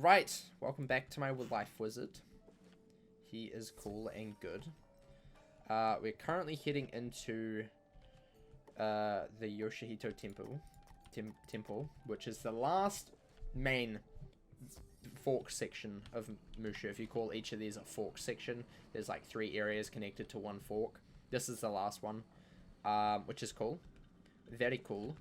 Right, welcome back to my life wizard. He is cool and good. We're currently heading into the Yoshihito temple, which is the last main fork section of Mushu. If you call each of these a fork section, there's like 3 areas connected to one fork. This is the last one, which is cool. Very cool.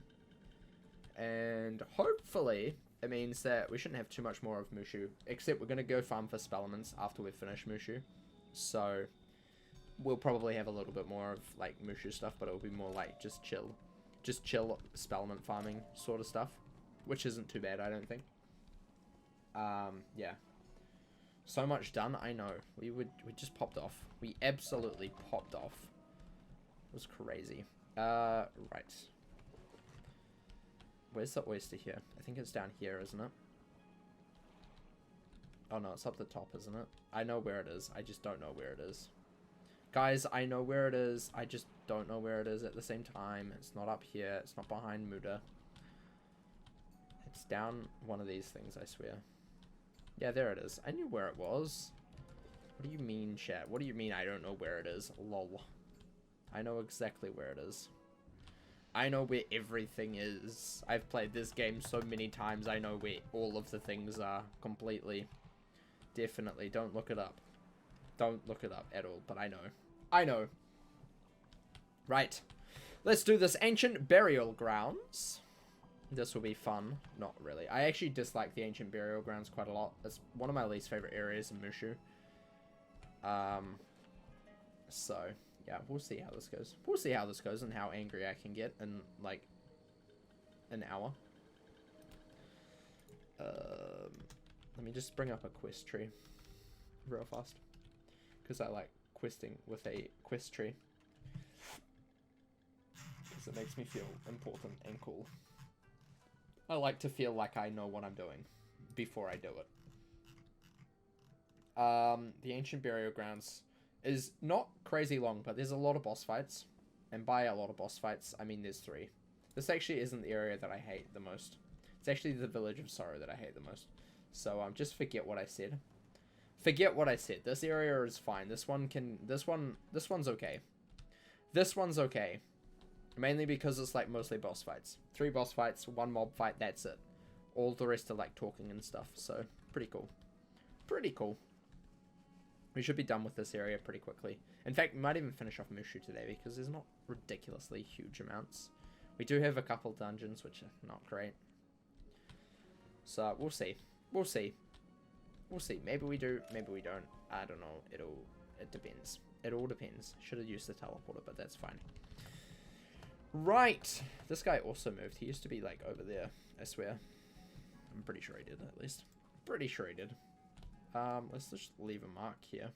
And hopefully it means that we shouldn't have too much more of Mushu, except we're going to go farm for spellements after we finish Mushu. So we'll probably have a little bit more of like Mushu stuff, but it'll be more like just chill spellment farming sort of stuff, which isn't too bad, I don't think. Yeah. So much done, I know. We just popped off. We absolutely popped off. It was crazy. Right. Where's the oyster here? I think it's down here, isn't it? Oh no, it's up the top, isn't it? I know where it is. I just don't know where it is. Guys, I know where it is. I just don't know where it is at the same time. It's not up here. It's not behind Muda. It's down one of these things, I swear. Yeah, there it is. I knew where it was. What do you mean, chat? What do you mean I don't know where it is? Lol. I know exactly where it is. I know where everything is. I've played this game so many times, I know where all of the things are completely. Definitely, don't look it up. Don't look it up at all, but I know. I know. Right. Let's do this ancient burial grounds. This will be fun. Not really. I actually dislike the ancient burial grounds quite a lot. It's one of my least favorite areas in Mushu. So, yeah, we'll see how this goes. We'll see how this goes and how angry I can get in, like, an hour. Let me just bring up a quest tree real fast. Because I like questing with a quest tree. Because it makes me feel important and cool. I like to feel like I know what I'm doing before I do it. The Ancient Burial Grounds is not crazy long, but there's a lot of boss fights. And by a lot of boss fights, I mean there's 3. This actually isn't the area that I hate the most. It's actually the Village of Sorrow that I hate the most. So just forget what I said. Forget what I said. This area is fine. This one's okay. This one's okay. Mainly because it's like mostly boss fights. 3 boss fights, 1 mob fight, that's it. All the rest are like talking and stuff. So pretty cool. Pretty cool. We should be done with this area pretty quickly. In fact, we might even finish off Mushu today because there's not ridiculously huge amounts. We do have a couple dungeons which are not great. So we'll see. We'll see. We'll see. Maybe we do, maybe we don't. I don't know. It depends. It all depends. Should have used the teleporter, but that's fine. Right. This guy also moved. He used to be like over there, I swear. I'm pretty sure he did, at least. Pretty sure he did. Let's just leave a mark here.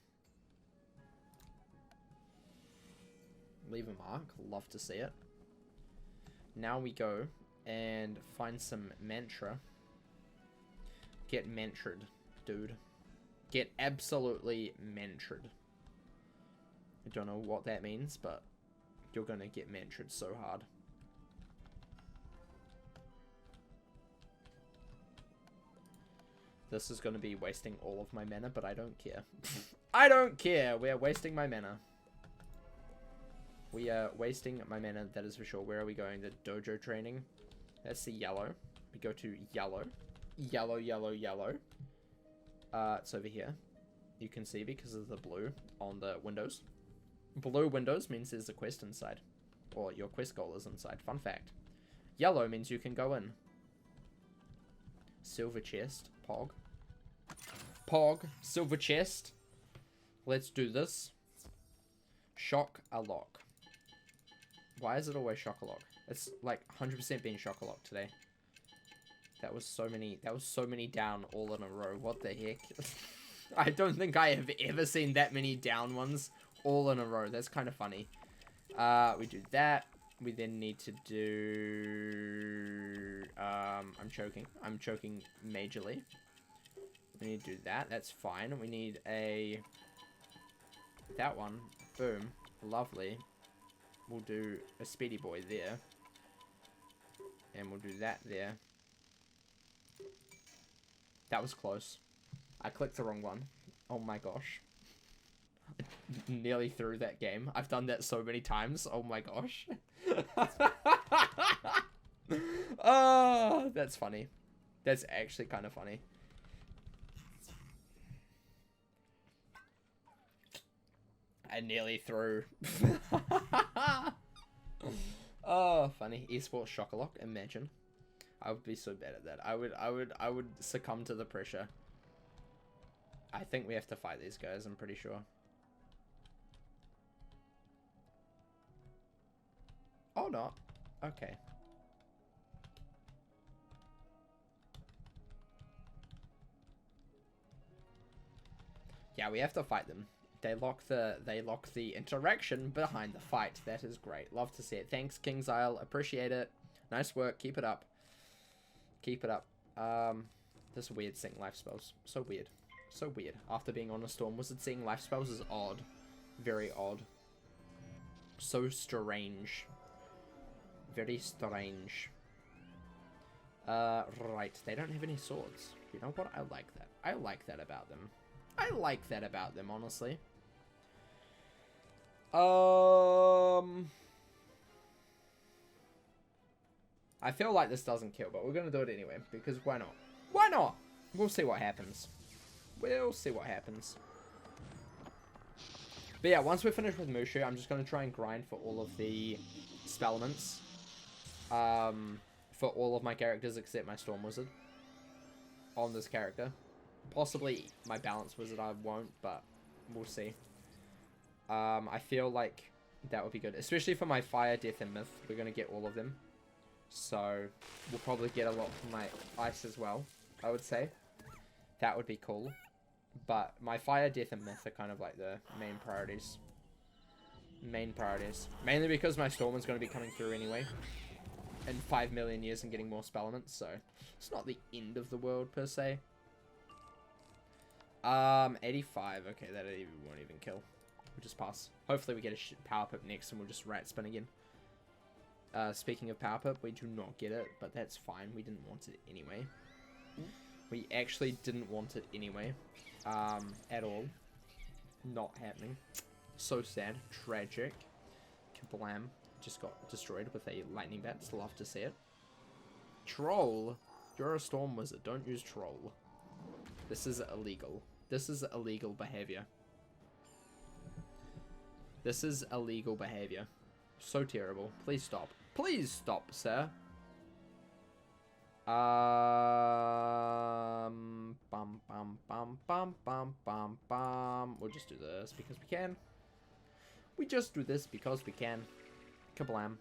Leave a mark. Love to see it. Now we go and find some mantra. Get mantraed, dude. Get absolutely mantraed. I don't know what that means, but you're gonna get mantraed so hard. This is gonna be wasting all of my mana, but I don't care. I don't care! We are wasting my mana. We are wasting my mana, that is for sure. Where are we going? The dojo training. That's the yellow. We go to yellow. Yellow, yellow, yellow. It's over here. You can see because of the blue on the windows. Blue windows means there's a quest inside. Or your quest goal is inside. Fun fact. Yellow means you can go in. Silver chest. Pog. Pog. Silver chest. Let's do this. Shock a lock. Why is it always shock a lock? It's like 100% being shock a lock today. That was so many down all in a row. What the heck? I don't think I have ever seen that many down ones all in a row. That's kind of funny. We do that. We then need to do... I'm choking. I'm choking majorly. We need to do that. That's fine. We need a... That one. Boom. Lovely. We'll do a speedy boy there. And we'll do that there. That was close. I clicked the wrong one. Oh my gosh. I nearly threw that game. I've done that so many times. Oh my gosh. Oh, that's funny. That's actually kind of funny. I nearly threw. Oh, funny. Esports Shockalock. Imagine. I would be so bad at that. I would succumb to the pressure. I think we have to fight these guys, I'm pretty sure. Oh, not. Okay. Yeah, we have to fight them. They lock the interaction behind the fight. That is great. Love to see it. Thanks, King's Isle. Appreciate it. Nice work. Keep it up. Keep it up. This weird seeing life spells. So weird. So weird. After being on a Storm Wizard, seeing life spells is odd. Very odd. So strange. Very strange. Right. They don't have any swords. You know what? I like that. I like that about them. I like that about them, honestly. I feel like this doesn't kill, but we're going to do it anyway, because why not? Why not? We'll see what happens. We'll see what happens. But yeah, once we're finished with Mushu, I'm just going to try and grind for all of the spellements. For all of my characters except my Storm Wizard. On this character. Possibly my Balance Wizard I won't, but we'll see. I feel like that would be good. Especially for my Fire, Death, and Myth. We're going to get all of them. So, we'll probably get a lot from my Ice as well, I would say. That would be cool. But my Fire, Death, and Myth are kind of like the main priorities. Main priorities. Mainly because my Storm is going to be coming through anyway. In 5 million years and getting more spellements, so it's not the end of the world per se. 85. Okay, that won't even kill. We'll just pass. Hopefully we get a power pip next and we'll just rat spin again. Speaking of power pip, we do not get it, but that's fine. We didn't want it anyway. We actually didn't want it anyway. At all. Not happening. So sad. Tragic. Kablam. Just got destroyed with a lightning bat. Still love to see it. Troll. You're a Storm Wizard. Don't use troll. This is illegal. This is illegal behavior. This is illegal behavior. So terrible. Please stop. Please stop, sir. Bum, bum, bum, bum, bum, bum, bum. We'll just do this because we can. We just do this because we can. Kablam.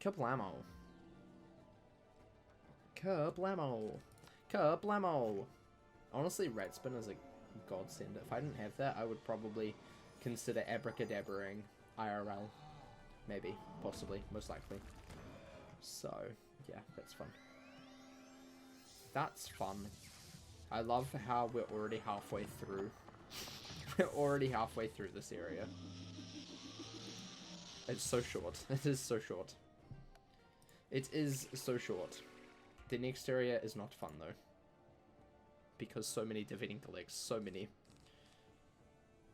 Kablamo. Kablamo. Kablamo. Honestly, rat spin is a godsend. If I didn't have that, I would probably consider abracadabraing IRL. Maybe. Possibly. Most likely. So, yeah, that's fun. That's fun. I love how we're already halfway through. We're already halfway through this area. It's so short. It is so short. It is so short. The next area is not fun, though. Because so many defeating collects. So many.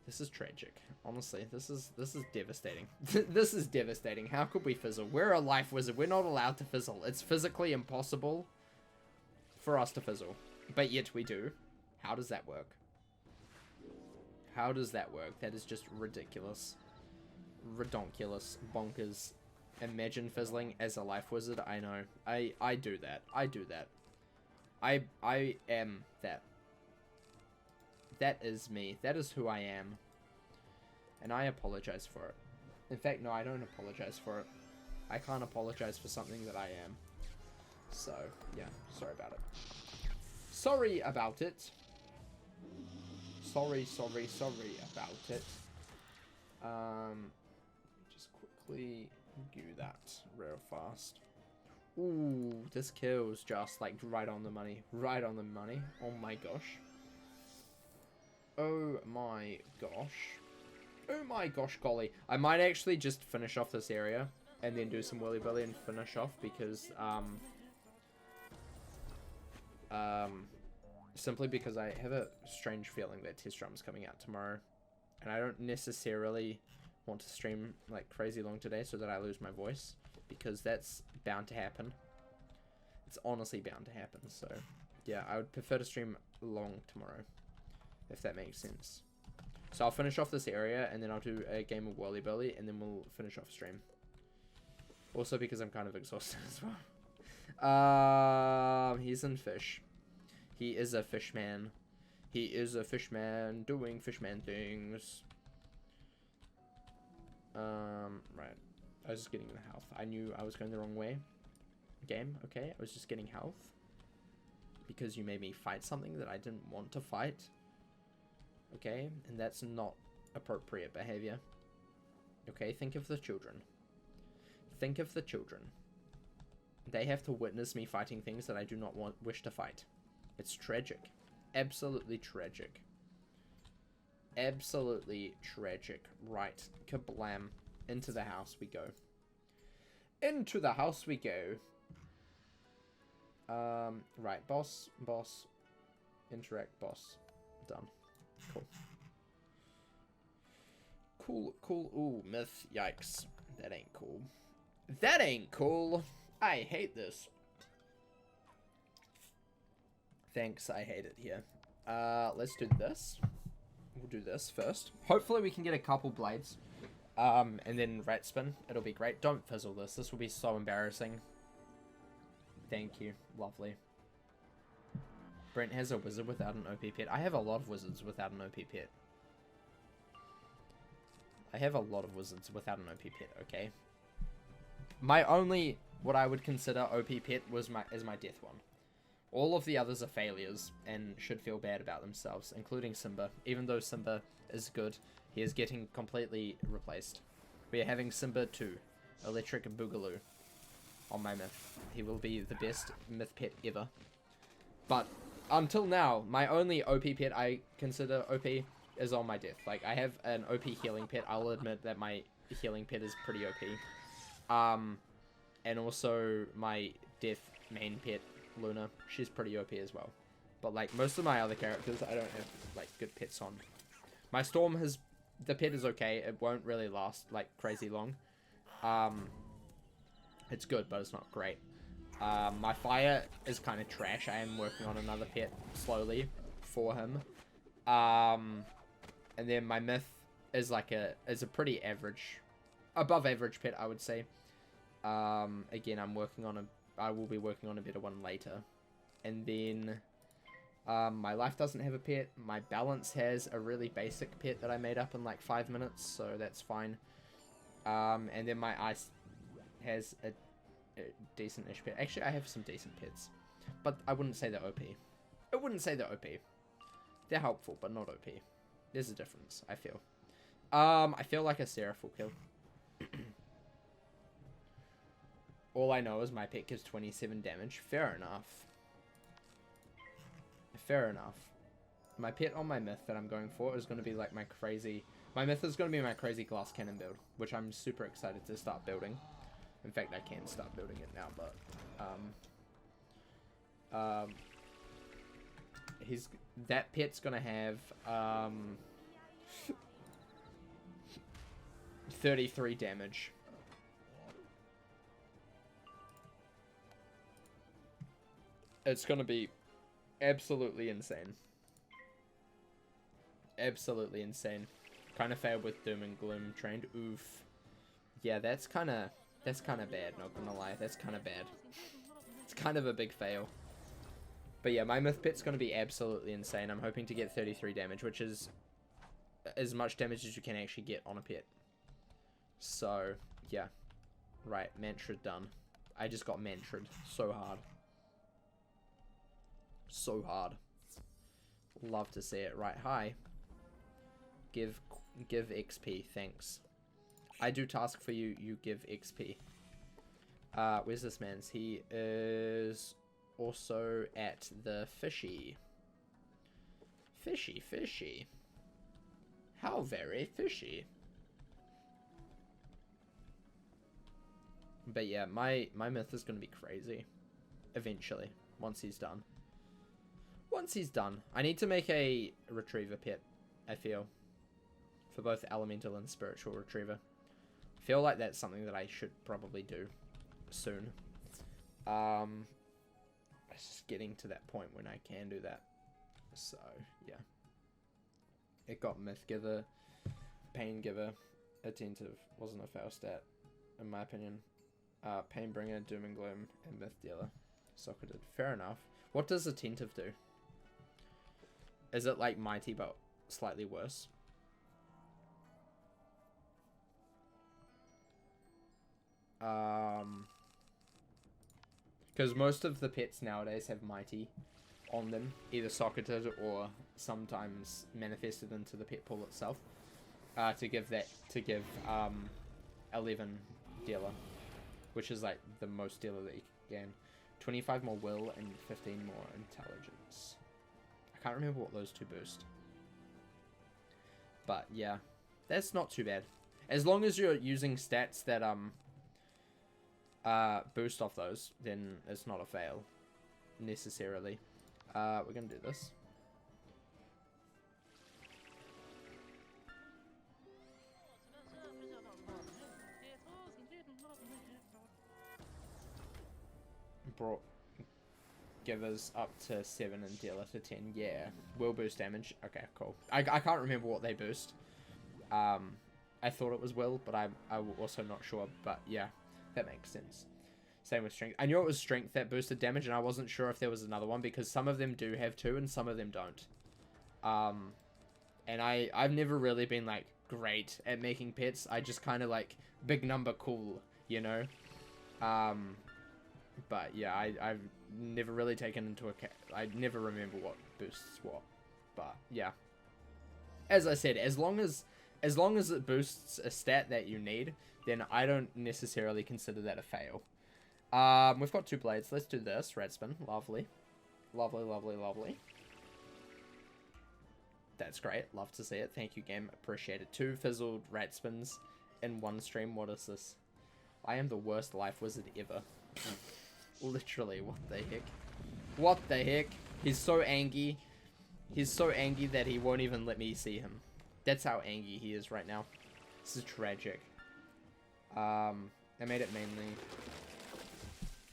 This is tragic. Honestly, this is devastating. This is devastating. How could we fizzle? We're a life wizard. We're not allowed to fizzle. It's physically impossible for us to fizzle. But yet we do. How does that work? How does that work? That is just ridiculous. Redonkulous. Bonkers. Imagine fizzling as a life wizard. I know. I do that. I do that. I am that. That is me. That is who I am. And I apologize for it. In fact, no, I don't apologize for it. I can't apologize for something that I am. So, yeah. Sorry about it. Sorry about it. Sorry about it. Just quickly do that real fast. Ooh, this kills just like right on the money. Right on the money. Oh my gosh. Oh my gosh. Oh my gosh golly. I might actually just finish off this area and then do some willy-billy and finish off because Simply because I have a strange feeling that Test Drum's coming out tomorrow. And I don't necessarily want to stream like crazy long today so that I lose my voice. Because that's bound to happen. It's honestly bound to happen. So yeah, I would prefer to stream long tomorrow. If that makes sense. So I'll finish off this area and then I'll do a game of Whirly Burly and then we'll finish off stream. Also because I'm kind of exhausted as well. He's in fish. He is a fishman. He is a fishman doing fishman things. Right. I was just getting the health. I knew I was going the wrong way. Game, okay. I was just getting health. Because you made me fight something that I didn't want to fight. Okay, and that's not appropriate behavior. Okay, think of the children. Think of the children. They have to witness me fighting things that I do not wish to fight. It's tragic. Absolutely tragic. Absolutely tragic. Right. Kablam. Into the house we go. Into the house we go. Right. Boss. Interact. Boss. Done. Cool. Cool. Ooh, myth. Yikes. That ain't cool. That ain't cool. I hate this. Thanks, I hate it here. Let's do this. We'll do this first. Hopefully we can get a couple blades. And then rat spin. It'll be great. Don't fizzle this. This will be so embarrassing. Thank you. Lovely. Brent has a wizard without an OP pet. I have a lot of wizards without an OP pet. I have a lot of wizards without an OP pet, okay? My only, what I would consider OP pet is my death one. All of the others are failures and should feel bad about themselves, including Simba. Even though Simba is good, he is getting completely replaced. We are having Simba 2, Electric Boogaloo, on my myth. He will be the best myth pet ever. But until now, my only OP pet I consider OP is on my death. Like, I have an OP healing pet. I'll admit that my healing pet is pretty OP. And also my death main pet, Luna, she's pretty OP as well. But like most of my other characters, I don't have like good pets on. My Storm has, the pet is okay. It won't really last like crazy long. It's good, but it's not great. My Fire is kind of trash. I am working on another pet slowly for him. And then my Myth is like a pretty average, above average pet, I would say. Again, I will be working on a better one later. And then my Life doesn't have a pet. My Balance has a really basic pet that I made up in like 5 minutes, so that's fine. And then my Ice has a decent-ish pet. Actually, I have some decent pets, but I wouldn't say they're OP. I wouldn't say they're OP. They're helpful, but not OP. There's a difference, I feel. I feel like a Seraph will kill. All I know is my pet gives 27 damage. Fair enough. Fair enough. My pet on my Myth that I'm going for is going to be like my crazy... My Myth is going to be my crazy glass cannon build, which I'm super excited to start building. In fact, I can start building it now, but... that pet's going to have... 33 damage. It's going to be absolutely insane. Absolutely insane. Kind of failed with Doom and Gloom trained. Oof. Yeah, that's kind of bad, not gonna lie. That's kind of bad. It's kind of a big fail. But yeah, my Myth pet's going to be absolutely insane. I'm hoping to get 33 damage, which is as much damage as you can actually get on a pet. So, yeah. Right, mantra done. I just got mantra'd so hard. So hard. Love to see it. Right, hi. Give XP, thanks. I do task for you, you give XP. Where's this man's? He is also at the fishy. Fishy. How very fishy. But yeah, my Myth is going to be crazy. Eventually, once he's done. Once he's done, I need to make a retriever pet, I feel. For both elemental and spiritual retriever. I feel like that's something that I should probably do soon. It's just getting to that point when I can do that. So, yeah. It got Myth Giver, Pain Giver, Attentive, wasn't a fail stat, in my opinion. Pain Bringer, Doom and Gloom, and Myth Dealer. Socketed. Fair enough. What does Attentive do? Is it like Mighty but slightly worse? Because most of the pets nowadays have Mighty on them, either socketed or sometimes manifested into the pet pool itself, to give 11 dealer, which is like the most dealer that you can gain. 25 more will and 15 more intelligence. I can't remember what those two boost, but yeah, that's not too bad as long as you're using stats that boost off those, then it's not a fail necessarily. We're gonna do this. Brought givers up to 7 and dealer to 10. Yeah, will boost damage. Okay, cool. I can't remember what they boost. I thought it was will, but I'm also not sure. But yeah, that makes sense. Same with strength. I knew it was strength that boosted damage, and I wasn't sure if there was another one because some of them do have 2 and some of them don't. And I've never really been like great at making pets. I just kind of like big number cool, you know. But yeah, I've never really taken into account. I never remember what boosts what. But yeah, as I said, as long as it boosts a stat that you need, then I don't necessarily consider that a fail. We've got 2 blades. Let's do this. Red spin. Lovely. Lovely, lovely, lovely. That's great. Love to see it. Thank you, game. Appreciate it. 2 fizzled rat spins in 1 stream. What is this? I am the worst life wizard ever. Literally, what the heck? What the heck? He's so angry. He's so angry that he won't even let me see him. That's how angry he is right now. This is tragic. I made it mainly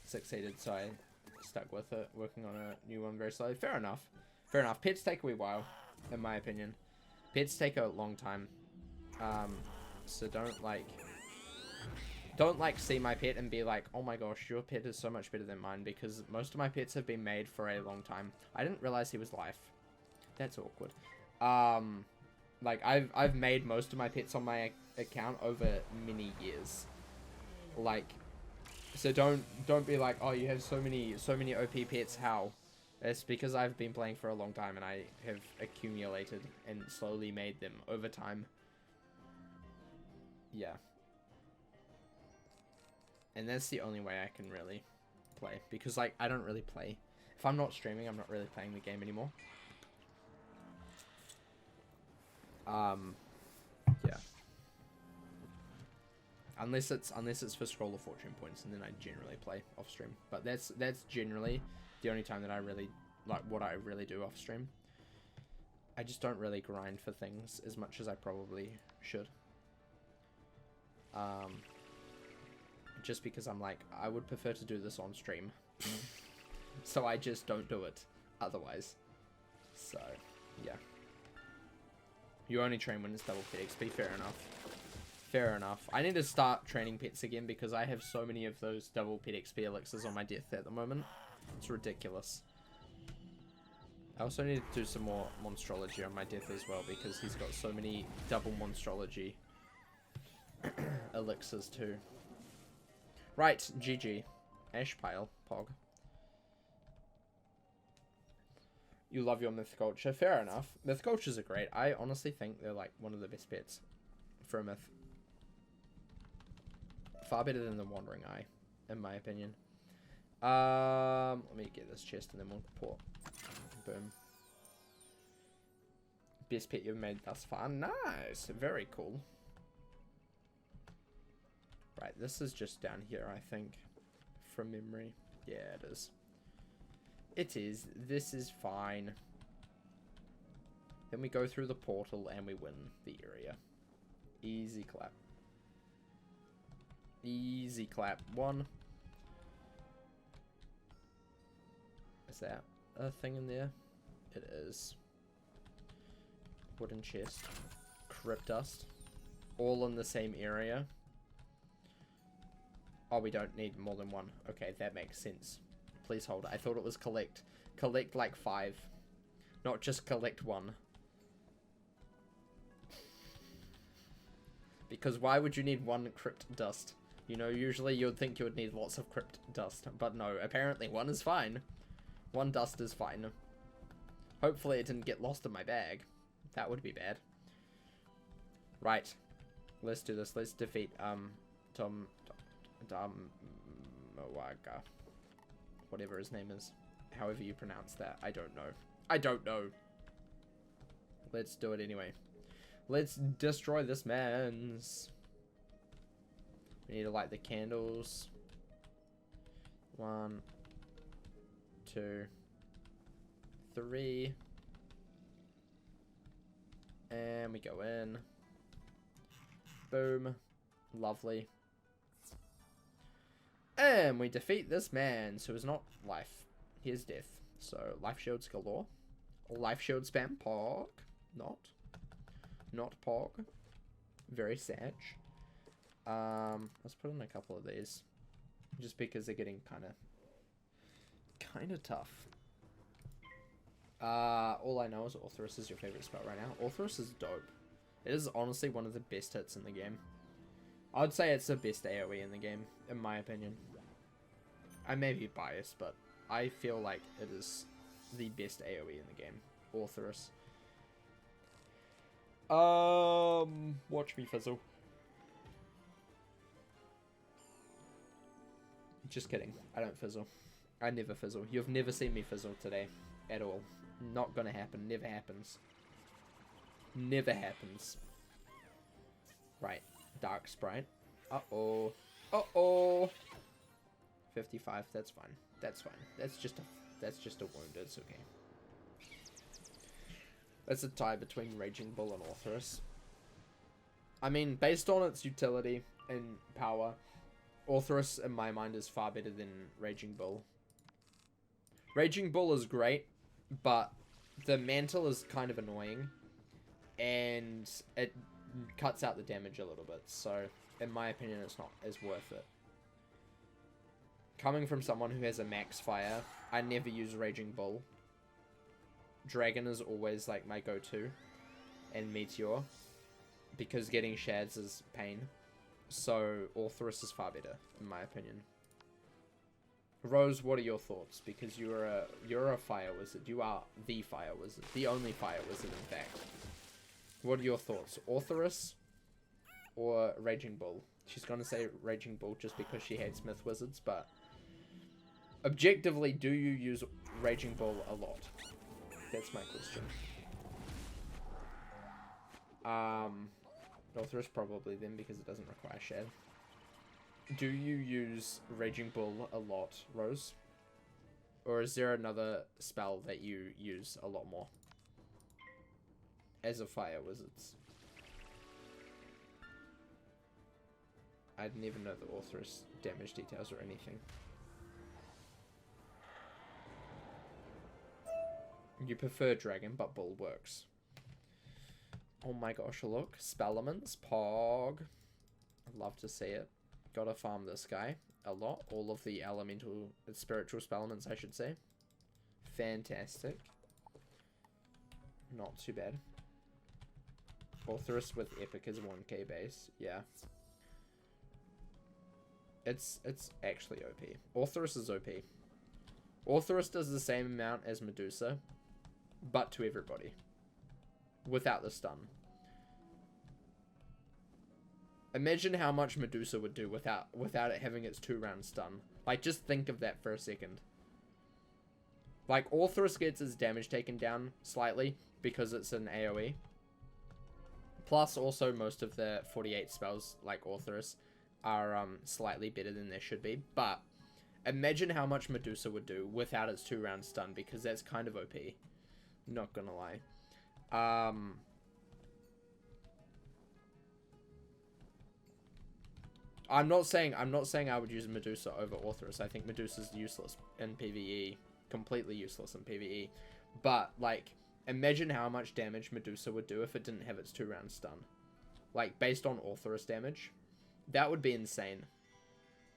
succeeded, so I stuck with it, working on a new one very slowly. Fair enough. Fair enough. Pets take a wee while, in my opinion. Pets take a long time. So don't see my pet and be like, oh my gosh, your pet is so much better than mine, because most of my pets have been made for a long time. I didn't realize he was life. That's awkward. Like I've made most of my pets on my account over many years. Like, so don't be like, oh, you have so many OP pets. How? It's because I've been playing for a long time and I have accumulated and slowly made them over time. Yeah. And that's the only way I can really play, because like I don't really play. If I'm not streaming, I'm not really playing the game anymore. Yeah. Unless it's for scroll of fortune points, and then I generally play off stream. But that's generally the only time that I really like what I really do off stream. I just don't really grind for things as much as I probably should. Just because I'm like, I would prefer to do this on stream. So I just don't do it otherwise. So, yeah. You only train when it's double pet XP, fair enough. Fair enough. I need to start training pets again because I have so many of those double pet XP elixirs on my death at the moment. It's ridiculous. I also need to do some more monstrology on my death as well because he's got so many double monstrology elixirs too. Right, GG. Ash Pile, Pog. You love your myth culture. Fair enough. Myth cultures are great. I honestly think they're like one of the best bets for a myth. Far better than the Wandering Eye, in my opinion. Let me get this chest and then we'll port. Boom. Best pet you've made thus far. Nice. Very cool. Right, this is just down here, I think, from memory. Yeah, it is. It is. This is fine. Then we go through the portal and we win the area. Easy clap. Easy clap. 1. Is that a thing in there? It is. Wooden chest. Crypt dust. All in the same area. Oh, we don't need more than 1. Okay, that makes sense. Please hold. I thought it was collect. Collect like 5. Not just collect 1. Because why would you need 1 crypt dust? You know, usually you would think you would need lots of crypt dust. But no, apparently 1 is fine. 1 dust is fine. Hopefully it didn't get lost in my bag. That would be bad. Right. Let's do this. Let's defeat, Tom... Mowaga. Whatever his name is. However you pronounce that. I don't know. I don't know. Let's do it anyway. Let's destroy this man's. We need to light the candles. 1, 2, 3. And we go in. Boom. Lovely. And we defeat this man. So it's not life. Here's death. So life shields galore. Life shield spam. Pog. Not pog. Very sad. Let's put in a couple of these. Just because they're getting kind of tough. All I know is Orthrus is your favorite spell right now. Orthrus is dope. It is honestly one of the best hits in the game. I'd say it's the best AoE in the game, in my opinion. I may be biased, but I feel like it is the best AoE in the game. Orthrus. Watch me fizzle. Just kidding. I don't fizzle. I never fizzle. You've never seen me fizzle today. At all. Not gonna happen. Never happens. Never happens. Right. Dark Sprite. Uh-oh. Uh-oh. 55. That's fine. That's fine. That's just a wound. It's okay. That's a tie between Raging Bull and Orthrus. I mean, based on its utility and power, Orthrus, in my mind, is far better than Raging Bull. Raging Bull is great, but the mantle is kind of annoying, and it cuts out the damage a little bit, so in my opinion it's not as worth it. Coming from someone who has a max fire, I never use Raging Bull. Dragon is always like my go-to, and Meteor, because getting shads is pain, so Orthrus is far better in my opinion. Rose, what are your thoughts? Because you're a fire wizard. You are the fire wizard. The only fire wizard, in fact. What are your thoughts? Orthrus or Raging Bull? She's going to say Raging Bull just because she hates myth wizards, but objectively, do you use Raging Bull a lot? That's my question. Orthrus probably then, because it doesn't require shad. Do you use Raging Bull a lot, Rose? Or is there another spell that you use a lot more? As a fire wizard. I'd never know the Orthrus damage details or anything. You prefer dragon, but bull works. Oh my gosh, look. Spellaments, Pog. I'd love to see it. Gotta farm this guy a lot. All of the elemental, spiritual spellaments, I should say. Fantastic. Not too bad. Orthrus with epic is 1k base. Yeah. It's actually OP. Orthrus is OP. Orthrus does the same amount as Medusa, but to everybody. Without the stun. Imagine how much Medusa would do without it having its 2-round stun. Like, just think of that for a second. Like, Orthrus gets its damage taken down slightly because it's an AoE. Plus, also, most of the 48 spells, like Orthrus, are slightly better than they should be. But Imagine how much Medusa would do without its 2-round stun, because that's kind of OP. Not gonna lie. I'm not saying I would use Medusa over Orthrus. I think Medusa's useless in PvE, completely useless in PvE. But like, imagine how much damage Medusa would do if it didn't have its 2-round stun. Like, based on Orthrus damage, that would be insane.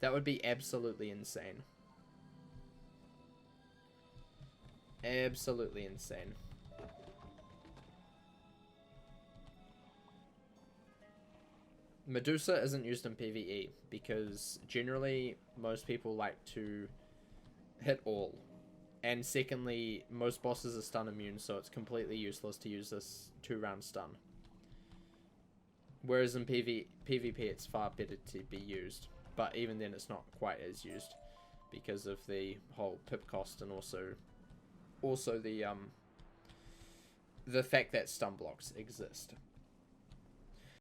That would be absolutely insane. Absolutely insane. Medusa isn't used in PvE because generally most people like to hit all. And secondly, most bosses are stun immune, so it's completely useless to use this 2-round stun. Whereas in PvP it's far better to be used. But even then it's not quite as used because of the whole pip cost and also the fact that stun blocks exist.